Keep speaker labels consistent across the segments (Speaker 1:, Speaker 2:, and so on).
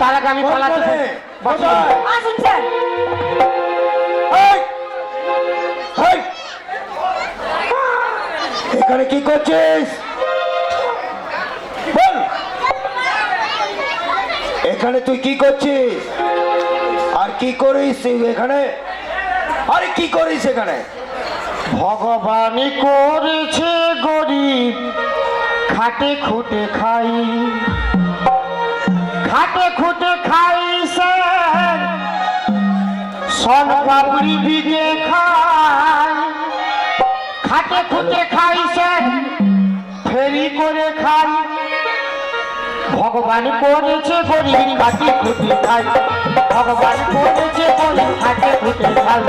Speaker 1: তার আগে আমি পালাতে
Speaker 2: আসুন স্যার।
Speaker 3: এখানে কি করছিস বল? এখানে তুই কি করছিস আর কি করিস এখানে? আরে কি করিস এখানে?
Speaker 1: ভগবানই করেছে গরিব, খাটে খুটে খাই, খাটে খুটে খাই স্যার, সন পাপড়ি ভিজে খাই, খাটে খুটে খাই স্যার, ফেরি করে খাই। ভগবান করেছে গরিব খাটে খুটে খাই, ভগবান করেছে গরিব খাটে খুটে খাই।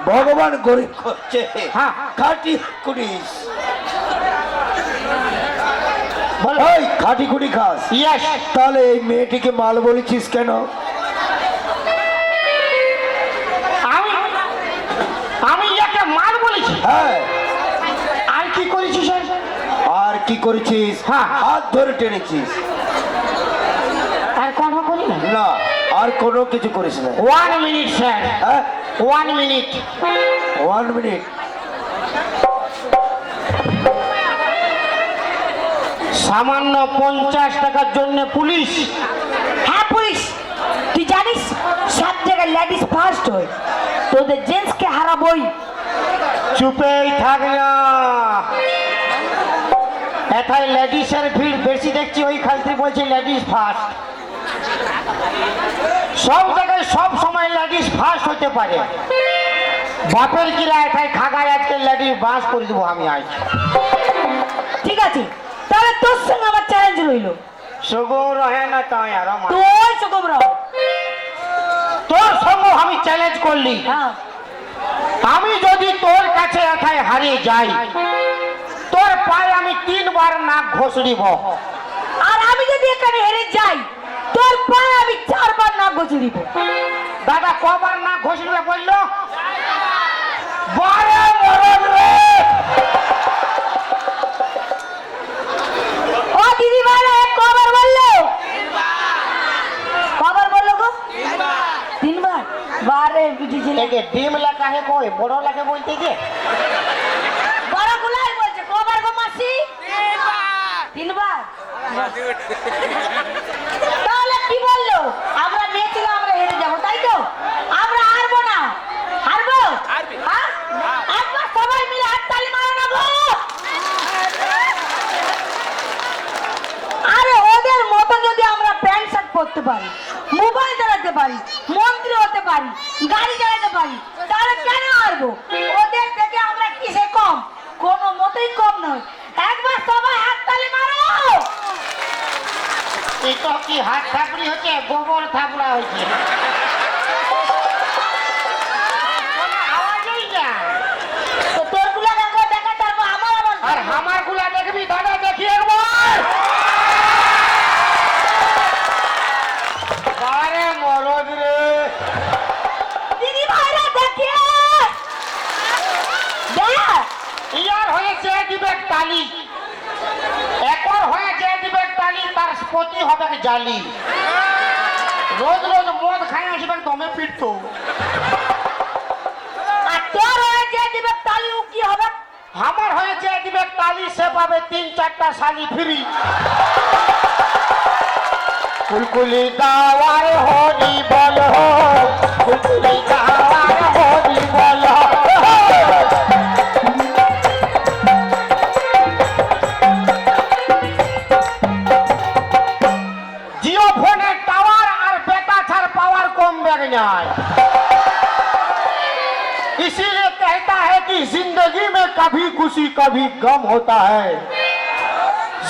Speaker 3: ভগবান গরিব করছে, খাটি কুড়িস, খাটি কুড়ি খাস। তাহলে এই মেয়েটিকে মাল বলেছিস কেন?
Speaker 1: আমি একে মাল বলেছি?
Speaker 3: হ্যাঁ।
Speaker 1: আর কি করেছিস?
Speaker 3: আর কি করেছিস? হাত ধরে টেনেছিস।
Speaker 1: আর কোনো করি না?
Speaker 3: না, আর কোনো কিছু করিস না।
Speaker 1: 1 মিনিট স্যার। 1 মিনিট।
Speaker 3: 1 মিনিট।
Speaker 1: সামান্য 50 টাকার জন্য পুলিশ?
Speaker 2: হ্যাঁ পুলিশ। তুই জানিস সব জায়গায় লেডিস ফার্স্ট হয়, তোদের জেন্টসকে হারাবই।
Speaker 1: চুপেই থাক না, এটাই লেডিসের ভিড় বেশি দেখছি, ওই খালতি বলছে লেডিস ফার্স্ট। সব জায়গায় সব সময় লেডিস ফার্স্ট হতে পারে। বাপের কিরা এটাই খাগায় আজকে লেডিস বাস করে দেবো আমি আজ।
Speaker 2: ঠিক আছে, তাহলে তোর সঙ্গে আমার চ্যালেঞ্জ রইল।
Speaker 1: সুগম রহে না তাই আর
Speaker 2: তুই সুগম রাও।
Speaker 1: তোর সঙ্গে আমি চ্যালেঞ্জ করলি, আমি যদি তোর কাছে একাই হারিয়ে যাই, তোর পায়ে আমি 3 বার নাক ঘষড়িব।
Speaker 2: আর আমি যদি এখানে হেরে যাই, তোর পায়ে আমি 4 বার নাক ঘষে দিব।
Speaker 1: দাদা কবার নাক ঘষড়িবে বললো? বারে মরদ রে।
Speaker 2: ও দিদি ভাই কবার বললো? কবার বললো গো? 3 বার। বারে বিটিছে
Speaker 1: একে ডিম লেখা হে কই বড় লাগে বলতে যে
Speaker 2: বড় গুলাই বলছে। কবার গো মাসি? 3 বার। তাহলে কি বললো? আমরা মেয়েছিল আমরা হেরে যাবো, তাই তো? আমরা হারবো না। হারবো? হ্যাঁ? একবার সবাই মিলে হাততালি মারো না গো। আরে ওদের মতো যদি আমরা প্যান্ট শার্ট পরতে পারি, মোবাইল চালাতে পারি, মন্ত্রী হতে পারি, গাড়ি চালাতে পারি, তাহলে কেন হারবো? ওদের থেকে আমরা কিসে কম? কোনো মতেই কম নয়। একবার সবাই হাততালি মারো।
Speaker 1: এটা কি হাত থাপড়ি হচ্ছে, গোবর থাপড়া হচ্ছে? কোনো আওয়াজই না।
Speaker 2: তো তোর গুলা একবার দেখা, তারপর আমার আওয়াজ।
Speaker 1: আর আমার গুলা দেখবি দাদা, দেখি একবার। বারে মরদ রে।
Speaker 2: দিদি ভাইরা দেখে
Speaker 1: ইয়ার হয়ে যে দিবে তালি, একর হয়ে যে দিবে তালি, তার প্রতি হবে জালি। রোজ রোজ মদ খাই আসবে দমে পিটতো।
Speaker 2: আর তোর হয়ে যে দিবে তালি, ও কি হবে?
Speaker 1: আমার হয়ে যে দিবে তালি, সে পাবে 3-4টা শালি ফ্রি। কুলকুলি গাওয়ার হরি বল, কুলকুলি গাওয়ার হরি বল। জিও ফোনের টাওয়ার আর বেটা ছাড় পাওয়ার কম বেগ যায়। इसीलिए कहता है कि जिंदगी में कभी खुशी कभी गम होता है,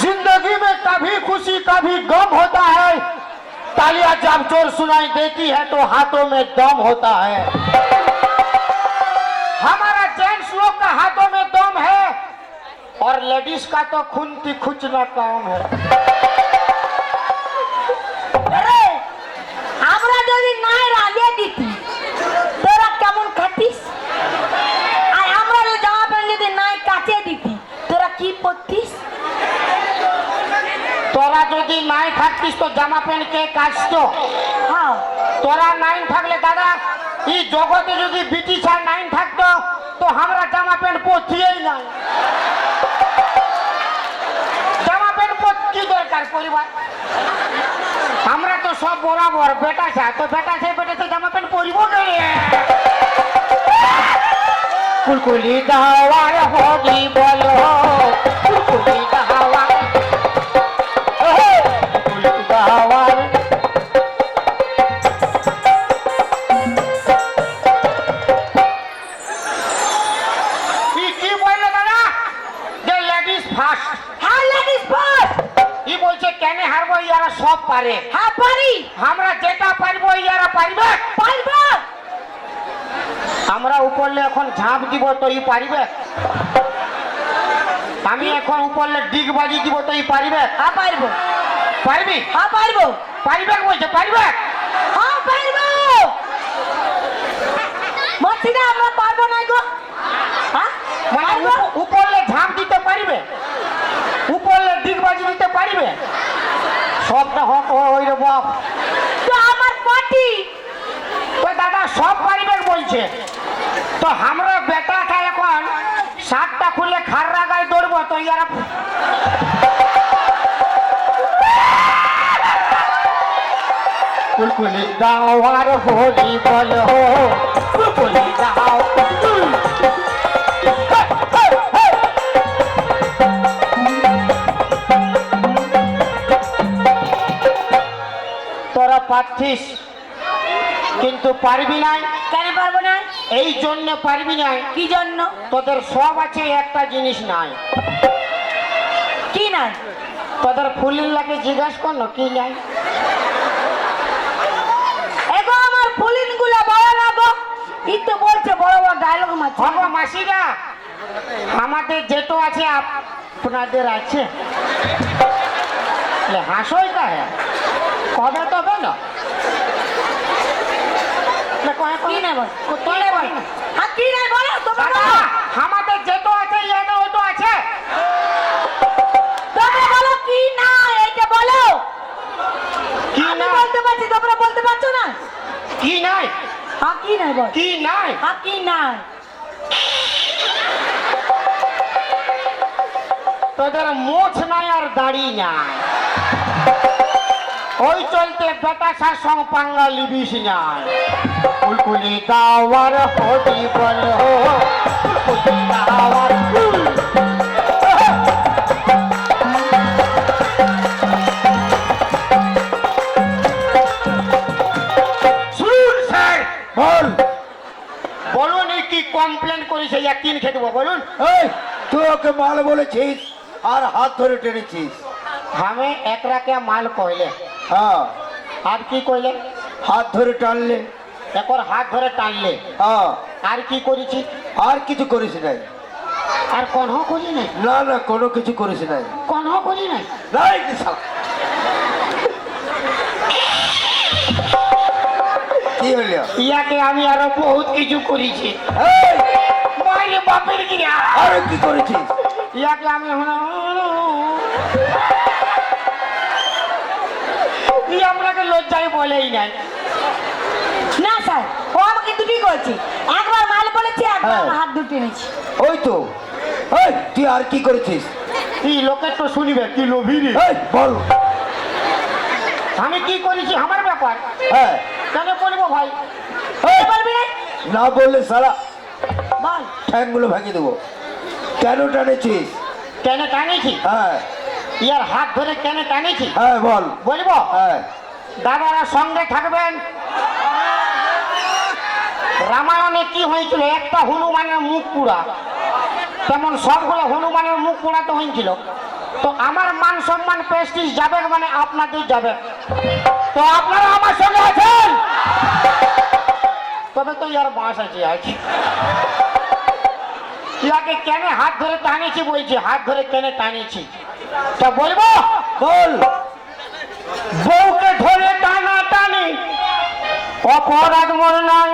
Speaker 1: जिंदगी में कभी खुशी कभी गम होता है। तालियां जब जोर सुनाई देती है तो हाथों में दम होता है। हमारा जेंट्स लोग का हाथों में दम है और लेडीज का तो खुनती खुचना काम है। থাকতিস তো জামা প্যান্ট কে কাচতো?
Speaker 2: হ্যাঁ
Speaker 1: তোরা 9 থাকলে দাদা এই জগতে যদি বিটি ছাড় 9 থাকতো তো আমরা জামা প্যান্ট পরতেই নাই। জামা প্যান্ট পরতে কি দরকার পরিবার? আমরা তো সব বরাবর বেটা চা তো বেটা চাই জামা প্যান্ট পরিব গেলে কুলকুলি দাওয়ার হবি বলো কুলকুলি দাওয়া কুলকুলি দাওয়ার কি বললো দাদা যে লেডিস ফার্স্ট?
Speaker 2: হ্যাঁ লেডিস ফার্স্ট।
Speaker 1: ই বলছে কেন হারবো ইয়ারা সব পারে।
Speaker 2: হ্যাঁ পারি।
Speaker 1: আমরা যেটা পারবো ইয়ারা পারবে।
Speaker 2: পারবো।
Speaker 1: আমরা উপরলে এখন ঝাঁপ দিব তো ই পারিবে? আমি এখন উপরলে ডিগ বাজি দিব তো ই পারিবে?
Speaker 2: হ্যাঁ পারবো।
Speaker 1: পারবি?
Speaker 2: হ্যাঁ পারবো।
Speaker 1: পারিবে বলছে পারিবে?
Speaker 2: হ্যাঁ পারবো। বলছি না আমরা পারবো না গো। হ্যাঁ
Speaker 1: মানে
Speaker 2: পারবো।
Speaker 1: উপরলে ঝাঁপ দিতে পারিবে? উপরলে ডিগ বাজি দিতে পারিবে? সবটা হোক ওই রে বাপ।
Speaker 2: তো আমার পার্টি
Speaker 1: তো দাদা সব পারিবে বলছে তো আমরা বেটাটা এখন শার্টটা খুলে খাররা গায়ে দৌড়বো তো ইয়ারা কুলকুলি দাওয়ার হোলি বলো কুলকুলি দাও তোরা পাচ্ছিস কিন্তু পারবি না।
Speaker 2: কেন পারবো না?
Speaker 1: এই জন্য পারবি না
Speaker 2: কি জন্য?
Speaker 1: তোদের সব আছে একটা জিনিস নাই।
Speaker 2: কি নাই?
Speaker 1: তোদের ফুলিল্লাকে জিজ্ঞাসা কর না কি নাই।
Speaker 2: এগো আমার ফুলিন গুলা বড় না গো। ই তো বলছে বড় বড় ডায়লগ মারছে।
Speaker 1: বাবা মাসিরা আমাদের যেটো আছে আপনাদের আছে হাসোই কা হ্যাঁ কবে তবে না
Speaker 2: কি নাই বল? কি নাই বল? হ্যাঁ কি নাই বলো তোমরা
Speaker 1: দাদা,
Speaker 2: বলো।
Speaker 1: আমাদের যেটো আছে ইয়াতে ওটো আছে।
Speaker 2: তোমরা বলো কি নাই এইটা বলো।
Speaker 1: কি
Speaker 2: আমি
Speaker 1: নাই?
Speaker 2: বলতে পারছি তোমরা বলতে পারছো না?
Speaker 1: কি নাই?
Speaker 2: হ্যাঁ কি নাই বল?
Speaker 1: কি নাই?
Speaker 2: হ্যাঁ কি নাই?
Speaker 1: তোদের মোছ নাই আর দাড়ি নাই ওই চলতে বেটা সার সঙ্গ পাঙ্গা লিবিস নাই। কুলকুলি দাওয়ার হবি বলো কুলকুলি দাওয়ার শুনুন স্যার
Speaker 3: বল।
Speaker 1: বলুন এই কি কমপ্লেন করেছে ইয়া তিন খেয়ে দেবো বলুন।
Speaker 3: এই তুই ওকে মাল বলেছিস আর হাত ধরে টেনেছিস।
Speaker 1: আমি একরাকে মাল কইলে
Speaker 3: হ্যাঁ
Speaker 1: আর কি কইলে
Speaker 3: হাত ধরে টানলে।
Speaker 1: একর হাত ধরে টানলে
Speaker 3: হ্যাঁ
Speaker 1: আর কি করেছি
Speaker 3: আর কিছু করিস নাই।
Speaker 1: আর কনহ করি নাই
Speaker 3: না না কোনো কিছু করিস নাই।
Speaker 1: কনহ করি নাই
Speaker 3: নাই কি শালা? কি হলো?
Speaker 1: ইয়াকে আমি আরো বহুত কিছু করেছি
Speaker 3: এই
Speaker 1: মাইরে বাপের গিয়া
Speaker 3: আরে কি করেছিস?
Speaker 1: ইয়াকে আমি ই আমরাকে লজ্জায় বলেই নাই।
Speaker 2: না স্যার ও আমাকে দুটি করেছে। একবার মাল বলেছে একবার
Speaker 3: হ্যাঁ।
Speaker 2: আমার হাত দুটি নিয়েছে।
Speaker 3: ওই তো। এই তুই আর কি করেছিস?
Speaker 1: এই লোকের তো শুনিবে কি লোভিরি।
Speaker 3: এই বল।
Speaker 1: আমি কি করেছি আমার ব্যাপার
Speaker 3: হ্যাঁ
Speaker 1: কেন বলবো ভাই?
Speaker 3: এই,
Speaker 2: বলবি না?
Speaker 3: না বললে সারা
Speaker 2: বল।
Speaker 3: ঠ্যাংগুলো ভাঙিয়ে দেবো। কেন টানেছিস?
Speaker 1: কেন টানেছি
Speaker 3: হ্যাঁ
Speaker 1: ইয়ার হাত ধরে কেন টানেছি
Speaker 3: হ্যাঁ বল।
Speaker 1: বলবো
Speaker 3: হ্যাঁ
Speaker 1: দাদারা সঙ্গে থাকবেন। রামায়ণে কি হয়েছিল একটা হনুমানের মুখ পুরা তেমন সবগুলো হনুমানের মুখ পোড়াতে হয়েছিল। তো আমার মান সম্মান প্রেস্টিজ যাবে মানে আপনাদের যাবে। তো আপনারা আমার সঙ্গে আছেন তবে তো ইয়ার বাঁশ আছে আছে ইয়াকে কেন হাত ধরে টানেছি বলছি হাত ধরে কেন টানেছি তা বলবো
Speaker 3: বল।
Speaker 1: বউকে ধরে টানা টানি অপরাধ মনে নাই।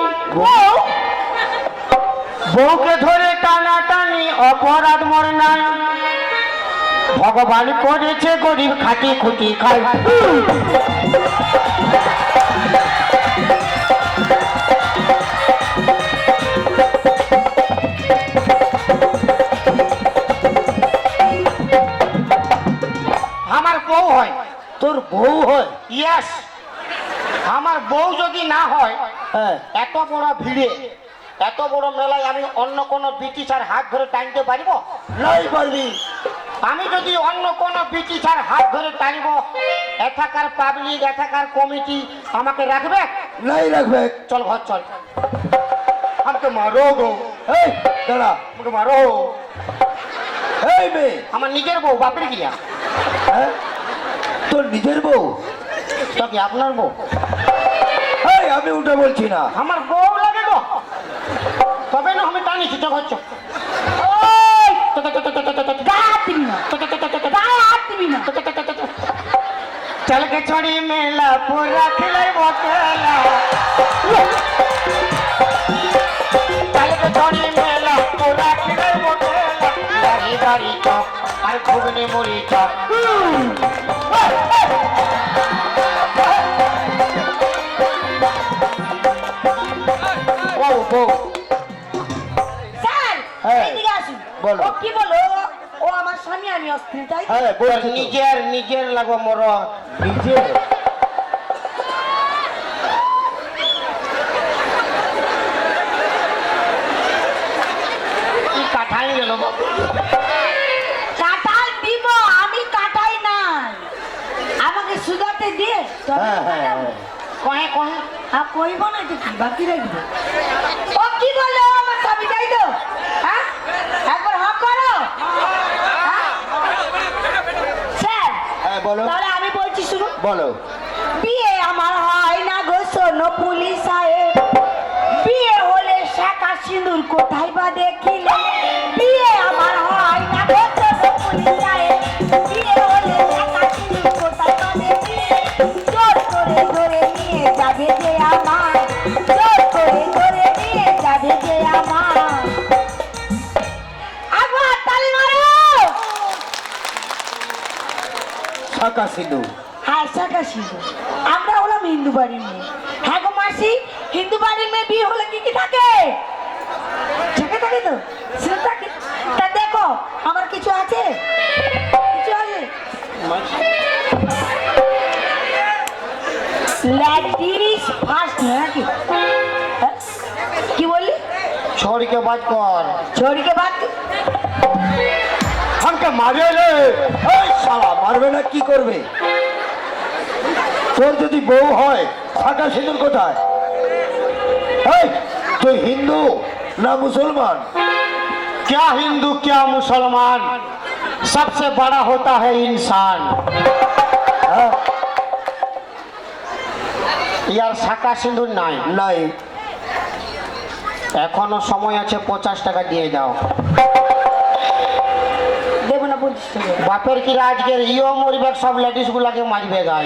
Speaker 1: বউকে ধরে টানা টানি অপরাধ মনে নাই। ভগবান করেছে গরিব খাটি খুটি খায়। আমার বউ হয়।
Speaker 3: তোর বউ হয়?
Speaker 1: ইয়েস, আমার বউ যদি না হয়,
Speaker 3: হ্যাঁ।
Speaker 1: এত বড় ভিড়ে এত বড় মেলায় আমি অন্য কোন ব্রিটিশার হাত ধরে টানতে পারিব?
Speaker 3: নাই পারবি।
Speaker 1: আমি যদি অন্য কোন ব্রিটিশার হাত ধরে টানিব, এথাকার পাবলিক এথাকার কমিটি আমাকে রাখবে?
Speaker 3: নাই রাখবে।
Speaker 1: চল ঘর চল। আমাকে মারো গো।
Speaker 3: এই দাঁড়া।
Speaker 1: আমাকে মারো।
Speaker 3: এই মেয়ে,
Speaker 1: আমার নিজের বউ, বাপের গিয়া।
Speaker 3: হ্যাঁ? তোর নিজের বউ?
Speaker 1: তো কি আপনার বউ?
Speaker 3: এই আমি উঠে বলছি না।
Speaker 1: আমার বউ লাগে গো, তবে না আমি টানিছি। তো ঘর চল।
Speaker 2: ওই গায়ে হাত দিবি না, গায়ে হাত দিবি না।
Speaker 1: चल के छोड़ी मेला पूरा खिलाई बोकेला, चल के छोड़ी मेला पूरा खिलाई बोकेला, दारी दारी चौक और घुगनी मुड़ी चौक। बहू
Speaker 2: স্যার
Speaker 3: হ্যাঁ।
Speaker 2: এদিকে আসুন।
Speaker 3: বলো।
Speaker 2: ও কি বলো? ও আমার স্বামী, আমি অস্থির, তাই তো?
Speaker 3: হ্যাঁ বলছি তো।
Speaker 1: নিজের নিজের লাগো মোর
Speaker 3: নিজের?
Speaker 1: কি কাঠাই গেল গো।
Speaker 2: কাঁঠাল দিব, আমি কাটাই নাই। আমাকে সুগাতে দিয়ে তবে
Speaker 3: হ্যাঁ হ্যাঁ
Speaker 2: কাটাবো।
Speaker 3: হ্যাঁ।
Speaker 1: কহে কহে
Speaker 2: আর কইব না তো কি বাকি রাখবো? ও কি বললো আমার স্বামী, তাই তো? হ্যাঁ, একবার হাঁ করো। হ্যাঁ? স্যার,
Speaker 3: হ্যাঁ বলো।
Speaker 2: তাহলে আমি বলছি শুনুন।
Speaker 3: বলো।
Speaker 2: বিয়ে আমার হয় না গো শোনো পুলিশ সাহেব, বিয়ে হলে শাখা সিঁদুর কোথায় বা দেখিলে? বিয়ে আমার হয় না গো শোনো পুলিশ সাহেব, বিয়ে হলে শাখা সিঁদুর কোথায় বা দেখিলে? জোর করে ধরে নিয়ে যাবে যে আমার, জোর করে ধরে নিয়ে যাবে যে আমার। একবার তালি মারো।
Speaker 3: শাঁখা সিঁদুর?
Speaker 2: হ্যাঁ, শাখা সিঁদুর। আমরা হলাম হিন্দু বাড়ির মেয়ে। হ্যাঁ গো মাসি, হিন্দু বাড়ির মেয়ে বিয়ে হলে কি কি থাকে? থাকে থাকে তো, সিঁদুর থাকে। তা দেখো আমার কিছু আছে, কিছু আছে। লেডিস ফার্স্ট নাকি? হ্যাঁ? কি বললি?
Speaker 1: छोड़ के बात कर।
Speaker 2: छोड़ी के बाद
Speaker 3: আমাকে মারে রে। এই শালা মারবে না কি করবে? তোর যদি বউ হয় শাঁখা সিঁদুর কোথায়? এই তুই হিন্দু না মুসলমান?
Speaker 1: क्या हिंदू क्या मुसलमान, सबसे बड़ा होता है इंसान।
Speaker 3: হ্যাঁ?
Speaker 1: यार শাখা সিঁদুর নাই,
Speaker 3: নাই।
Speaker 1: এখনো সময় আছে, 50 টাকা দিয়ে দাও।
Speaker 2: দেবো না বলছিস তো?
Speaker 1: বাপের কি আজকের ইও মরবে, সব লেডিস গুলাকে মারবে গাই।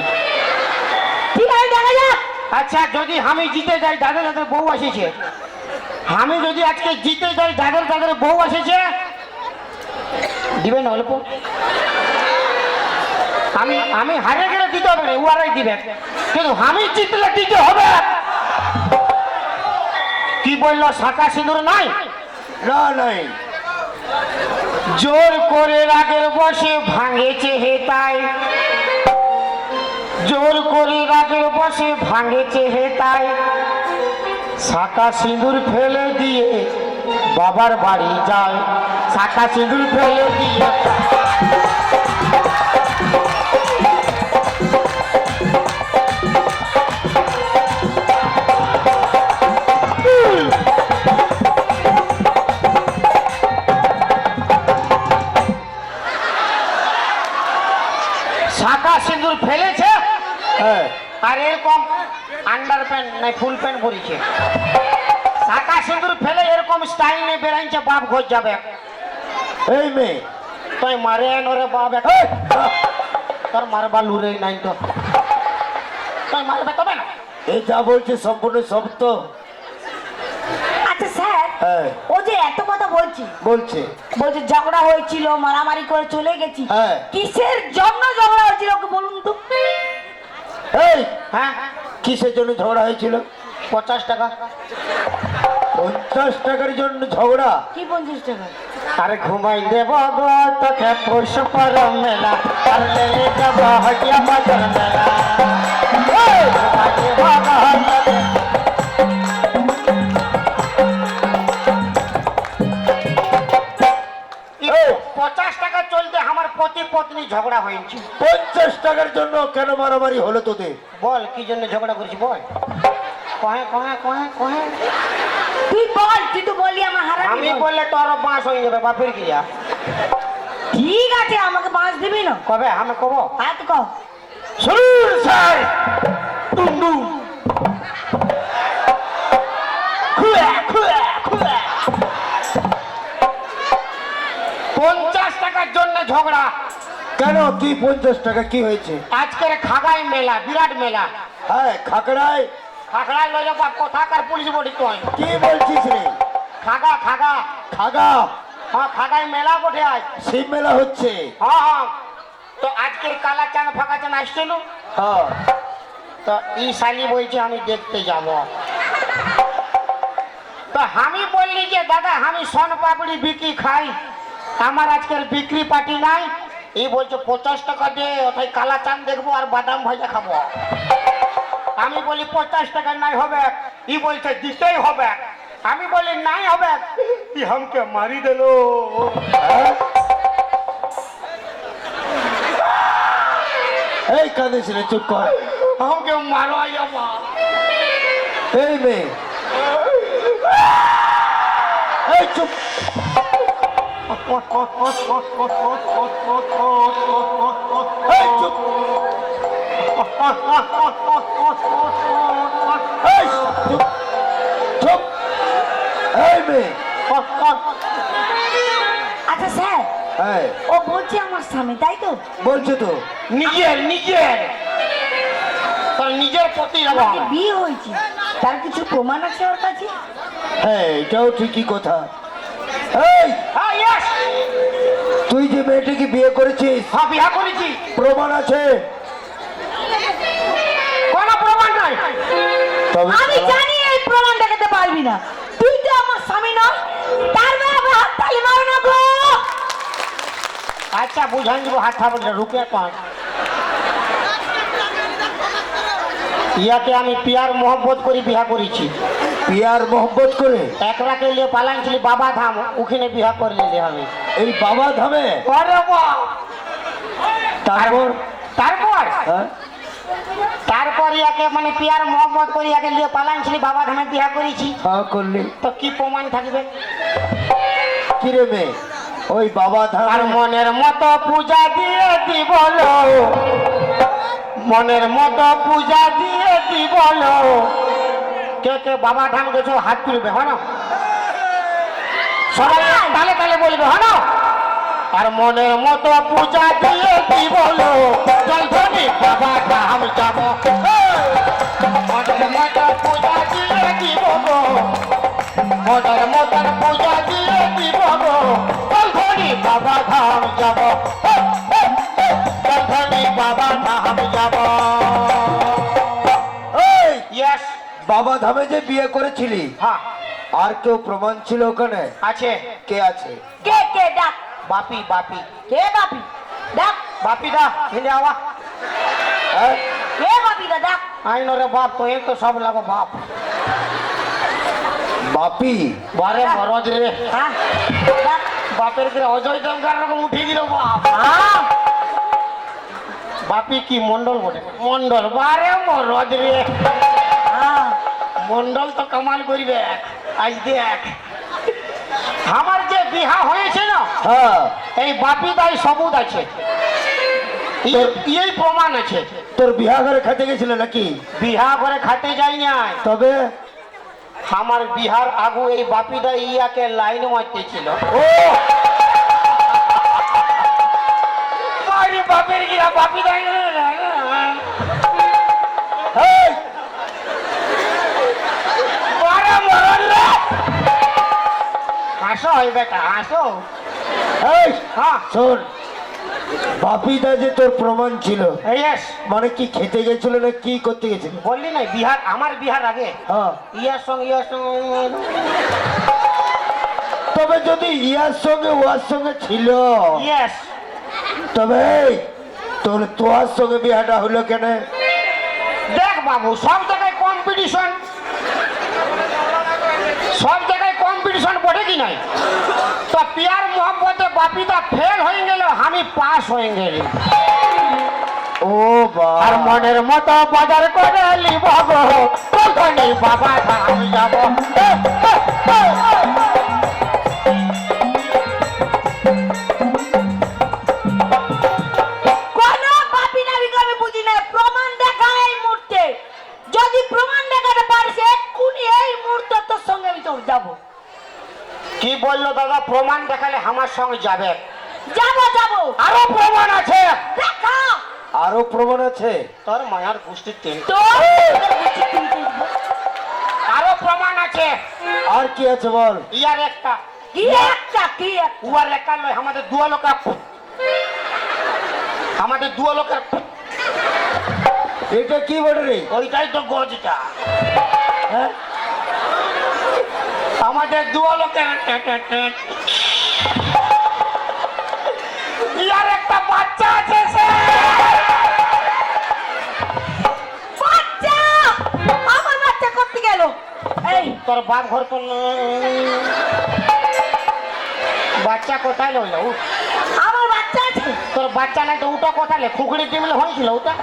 Speaker 2: ঠিক আছে, দেখা যাক।
Speaker 1: আচ্ছা যদি আমি জিতে যাই, যাদের যাদের বউ আসেছে, আমি যদি আজকে জিতে যাই, যাদের যাদের বউ আসেছে দিবেন অল্প। আমি আমি হারে গেলে দিতে হবে না, উয়ারাই দিবে, কিন্তু আমি জিতলে দিতে হবে। কি বললো, শাঁখা সিঁদুর নাই?
Speaker 3: না নাই।
Speaker 1: জোর করে রাগের বসে ভাঙেছে হেতায়, জোর করে রাগের বসে ভাঙেছে হেতায়, শাঁখা সিঁদুর ফেলে দিয়ে বাবার বাড়ি যায়, শাঁখা সিঁদুর ফেলে দিয়ে। শাঁখা সিঁদুর ফেলেছে
Speaker 3: হ্যাঁ।
Speaker 1: আর এরকম আন্ডার প্যান্ট নাই ফুল প্যান্ট পরেছে, শাঁখা সিঁদুর ফেলে এরকম স্টাইল নিয়ে বেড়াইছে, বাপ ঘর যাবে।
Speaker 3: এই মেয়ে,
Speaker 1: তুই মারে নরে বাপ,
Speaker 3: এই,
Speaker 1: তোর মারবা লুরে নাই তো, তুই মারবে তবে না।
Speaker 3: এই যা বলছে সম্পূর্ণ সত্য।
Speaker 2: আচ্ছা স্যার,
Speaker 3: হ্যাঁ
Speaker 2: ও যে এত কথা বলছি,
Speaker 3: বলছে
Speaker 2: বলছে ঝগড়া হয়েছিল, মারামারি করে চলে গেছি।
Speaker 3: হ্যাঁ।
Speaker 2: কিসের জন্য ঝগড়া হয়েছিল ওকে বলুন তো।
Speaker 3: এই
Speaker 1: হ্যাঁ
Speaker 3: কিসের জন্য ঝগড়া হয়েছিল?
Speaker 1: 50 টাকা।
Speaker 3: 50 টাকার জন্য ঝগড়া?
Speaker 2: কি 50 টাকা?
Speaker 1: আরে ঘুমাই দেব গো তোকে পৌষ পর মেলা, আর লেলে যাব হটিয়া বাজার মেলা। এই, ঘুমাই দেব গো তোকে। এই, 50 টাকা চলতে আমার পতি পত্নী ঝগড়া হয়েছে।
Speaker 3: 50 টাকার জন্য কেন মারামারি হলো তোদের?
Speaker 1: বল কি জন্য ঝগড়া করেছি বল। কহে কহে কহে কহে
Speaker 2: তুই বল, তুই তো বললি আমার হারাবি।
Speaker 1: আমি বললে তোর বাঁশ হয়ে যাবে বাপের গিয়া।
Speaker 2: ঠিক আছে, আমাকে বাঁশ দিবি না?
Speaker 1: কবে আমি কব?
Speaker 2: হাত কর।
Speaker 3: শুনুন স্যার, টুনটুন খুয়া খুয়া খুয়া।
Speaker 1: 50 টাকার জন্য ঝগড়া।
Speaker 3: কেন কি 50 টাকা কি হয়েছে?
Speaker 1: আজকের খাগাই মেলা, বিরাট মেলা।
Speaker 3: হ্যাঁ খাগড়ায়।
Speaker 1: খাগড়ায় লয়ে যাবো কোথাকার পুলিশ বডি তুই?
Speaker 3: কি বলছিস রে?
Speaker 1: খাগা খাগা।
Speaker 3: খাগা?
Speaker 1: হ্যাঁ খাগাই মেলা বটে আজ।
Speaker 3: শিব মেলা হচ্ছে?
Speaker 1: হ্যাঁ হ্যাঁ। তো আজকের কালা চাঁদ ফাঁকা চাঁদ আসছিল,
Speaker 3: হ্যাঁ।
Speaker 1: তো এই শালি বলছে আমি দেখতে যাব। তো আমি বললি যে দাদা আমি সোন পাপড়ি বিক্রি খাই, আমার আজকের বিক্রি পার্টি নাই। এই বলছে 50 টাকা দে, ওটাই কালা চাঁদ দেখবো আর বাদাম ভাজা খাবো। আমি বলি 50 টাকা নাই হবে, ই বলছে দিতেই হবে। আমি বলি নাই হবে, ই हमके মারি দিল।
Speaker 3: এই কাঁদিস রে, চুপ কর।
Speaker 1: हमके মারো যাবা।
Speaker 3: এই মেয়ে, এই চুপ। এই চুপ। এই চুপ চুপ। এই মেয়ে।
Speaker 2: আচ্ছা স্যার,
Speaker 3: হ্যাঁ
Speaker 2: ও বলছে আমার স্বামী, তাই তো?
Speaker 3: বলছো তো।
Speaker 1: নিজের নিজের তোর নিজের প্রতি
Speaker 2: আমাকে বিয়ে হয়েছে, তার কিছু প্রমাণ আছে ওর কাছে?
Speaker 3: হ্যাঁ এটাও ঠিকই কথা। এই
Speaker 1: হ্যাঁ ইয়েস,
Speaker 3: তুই যে মেয়েটিকে বিয়ে করেছিস
Speaker 1: হ্যাঁ বিয়া করেছি।
Speaker 3: প্রমাণ আছে?
Speaker 1: কোনো প্রমাণ নাই।
Speaker 3: তবে
Speaker 2: আমি জানি এই প্রমাণ দেখাতে পারবি না। তুই তো আমার স্বামী নয়, তার মানে আমার হাত তালি মারো না গো।
Speaker 1: আচ্ছা বুঝাই দিব, হাত থাকবে রুপে পাঁচ। ইয়াকে আমি পিয়ার মোহব্বত করে বিয়া করেছি।
Speaker 3: পিয়ার মোহব্বত করে
Speaker 1: একরাকে লিয়ে পালাইছিলি বাবা ধাম, ওখানে বিয়া করে নিলে আমি।
Speaker 3: এই বাবা ধামে?
Speaker 1: আরে বাহ!
Speaker 3: তারপর?
Speaker 1: তারপর
Speaker 3: হ্যাঁ?
Speaker 1: তারপর ইয়াকে মানে পিয়ার মোহব্বত করে ইয়াকে লিয়ে পালাইছিলি বাবা ধামে বিয়া করেছি।
Speaker 3: হ্যাঁ করলি।
Speaker 1: তো কি প্রমাণ থাকবে?
Speaker 3: কিরে মেয়ে, ওই বাবা
Speaker 1: আর
Speaker 3: ধামে
Speaker 1: মনের মতো পূজা দিয়ে দিব, মনের মতো পূজা দিয়ে দিব। কে কে বাবা ধাম গেছো হাত তুলবে, হ্যাঁ না? সবাই তালে তালে বলবে, হ্যাঁ না? আর মনের মতো পূজা দিয়ে দিব, জলধনি বাবা ধাম যাব। মনের মতো পূজা দিয়ে দিব, মনের মতন পূজা দিয়ে দিব, জলধনি বাবা ধাম যাব। জলধনি বাবা ধাম যাব।
Speaker 3: এই
Speaker 1: ইয়েস,
Speaker 3: বাবা ধামে যে বিয়ে করেছিলি,
Speaker 1: হ্যাঁ
Speaker 3: আর কেউ প্রমাণ ছিল ওখানে?
Speaker 1: আছে।
Speaker 3: কে আছে?
Speaker 2: কে কে ডাক,
Speaker 1: বাপি বাপি
Speaker 2: কে বাপি ডাক,
Speaker 1: বাপি দা হিলে আওয়া।
Speaker 3: হ্যাঁ?
Speaker 2: কে বাপি দা ডাক।
Speaker 1: আইন রে বাপ, তো এই তো সব লাগো বাপ।
Speaker 3: বাপি?
Speaker 1: বারে বরজ রে,
Speaker 2: হ্যাঁ ডাক।
Speaker 1: বাপের করে অজয় দেবগার রকম উঠিয়ে দিল বাপ।
Speaker 2: হ্যাঁ
Speaker 1: বাপি কি মন্ডল বটে? মন্ডল, বারে মরজ রে।
Speaker 2: হ্যাঁ।
Speaker 1: মন্ডল তো কামাল করবে। আজ দেখ আমার যে বিহা হয়েছে না,
Speaker 3: হ্যাঁ।
Speaker 1: এই বাপি দাই সবুজ আছে, এই প্রমাণ আছে।
Speaker 3: তোর বিয়া ঘরে খেতে গেছিল নাকি?
Speaker 1: বিহা করে খাতে যাই নাই,
Speaker 3: তবে
Speaker 1: আমার বিহার আগু এই বাপিদা ইয়াকে লাইন মারতেছিল।
Speaker 3: ও
Speaker 1: আরে বাপের গিয়া বাপিদা
Speaker 3: এই,
Speaker 1: বারে মরণ রে। ভাই বেটা আসো।
Speaker 3: এই
Speaker 1: হ্যাঁ
Speaker 3: শোন, বাপিদা যে তোর প্রমাণ ছিল,
Speaker 1: ইয়েস,
Speaker 3: মানে কি খেতে গেছিল না কি করতে গেছিল?
Speaker 1: বললি না বিহার, আমার বিহার আগে
Speaker 3: হ্যাঁ,
Speaker 1: ইয়ার সঙ্গে
Speaker 3: তবে যদি ইয়ার সঙ্গে ওয়ার সঙ্গে ছিল,
Speaker 1: ইয়েস।
Speaker 3: তবে এই, তোর সঙ্গে বিয়াটা হলো কেন?
Speaker 1: দেখ বাবু, সব জায়গায় কম্পিটিশন, সব জায়গায় কম্পিটিশন বটে কি নাই? তো পিয়ার মোহাম্মতে বাপিদা ফেল হয়ে গেল, আমি পাস হয়ে গেলি।
Speaker 3: ও বা,
Speaker 1: আর মনের মতো বাজার করে লিব গো, তখনই বাবা ধাম যাব।
Speaker 2: কোনো পাপি নাবিকে আমি বুঝি না, প্রমাণ দেখা এই মুহূর্তে। যদি প্রমাণ দেখাতে পারিস এক্ষুনি এই মুহূর্তে তোর সঙ্গে আমি তো যাবো।
Speaker 1: কি বললো দাদা? প্রমাণ দেখালে আমার সঙ্গে যাবে?
Speaker 2: যাবো যাবো,
Speaker 1: আরো প্রমাণ আছে?
Speaker 2: দেখা
Speaker 3: আরো প্রমাণ আছে?
Speaker 1: তোর মায়ার গোষ্ঠীর তিন,
Speaker 2: তো
Speaker 1: আরো প্রমাণ আছে।
Speaker 3: আর কি আছে বল?
Speaker 1: ইয়ার একটা,
Speaker 2: কি একটা কি একটা
Speaker 1: উয়ার একটা নয়, আমাদের দুয়া লোকের, আমাদের দুয়া লোকের,
Speaker 3: এটা কি বলে রে?
Speaker 1: ওইটাই তো গজটা।
Speaker 3: হ্যাঁ?
Speaker 1: আমাদের দুয়া লোকের ইয়ার একটা বাচ্চা আছে স্যার।
Speaker 2: বাচ্চা, আমার বাচ্চা করতে গেল। এই
Speaker 1: তোর বাপ ঘর তো বাচ্চা কোথায় লইল?
Speaker 2: আমার বাচ্চা আছে।
Speaker 1: তোর বাচ্চা নাই তো ওটা কোথায় খুকড়ি দিলে হয়েছিল? ওটা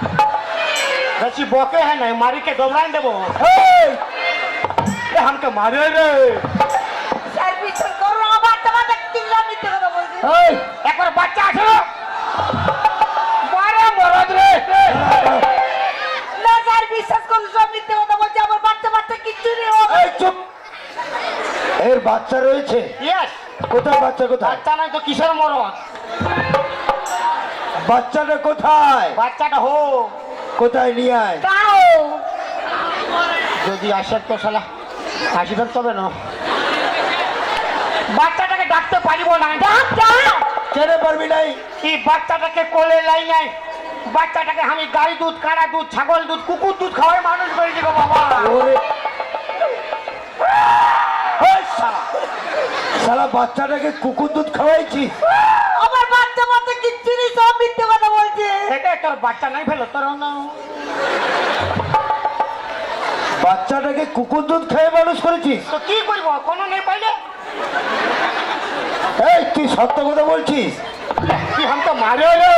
Speaker 1: বেশি বকে হ্যাঁ নাই, মারিকে দৌড়াই দেবো।
Speaker 3: এই,
Speaker 1: আমাকে মারে রে।
Speaker 2: স্যার বিশ্বাস করো, আমার বাচ্চা বাচ্চা কিনলা মিথ্যে কথা বলছে।
Speaker 3: এই,
Speaker 1: একবার বাচ্চা আছে না? মারে মরদ রে।
Speaker 2: না স্যার বিশ্বাস করো, সব মিথ্যে কথা বলছে। আমার বাচ্চা বাচ্চা কিচ্ছু নেই।
Speaker 3: এই চুপ! এর বাচ্চা রয়েছে?
Speaker 1: ইয়েস।
Speaker 3: কোথায় বাচ্চা, কোথায়?
Speaker 1: বাচ্চা নাই তো কিসের মরদ?
Speaker 3: বাচ্চাটা কোথায়?
Speaker 1: বাচ্চাটা হো
Speaker 3: কোথায় নিয়ে আয়?
Speaker 2: তাও
Speaker 1: যদি আসে তো শালা আসিবেন তবে না। বাচ্চাটাকে ডাকতে পারিব না।
Speaker 2: ডাক্তার
Speaker 3: কেন পারবি নাই?
Speaker 1: এই বাচ্চাটাকে কোলে লাই নাই, বাচ্চাটাকে আমি গাই দুধ, কাড়া দুধ, ছাগল দুধ, কুকুর দুধ খাওয়াই মানুষ করে দিব বাবা।
Speaker 3: ওরে, এই শালা! শালা বাচ্চাটাকে কুকুর দুধ খাওয়াইছি?
Speaker 2: আমার বাচ্চা বাচ্চা কিচ্ছু নেই, সব মিথ্যে কথা বলছে।
Speaker 1: সেটা তোর বাচ্চা নাই ফেলো তোর না।
Speaker 3: বাচ্চাটাকে কুকুর দুধ খেয়ে মানুষ করেছিস?
Speaker 1: তো কি করবো, কোনো নেই পাইলে?
Speaker 3: এই, তুই সত্য কথা বলছিস?
Speaker 1: তুই हम तो मारे रे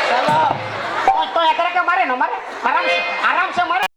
Speaker 1: साला। तो एक मारे ना, मारे आराम से मारे।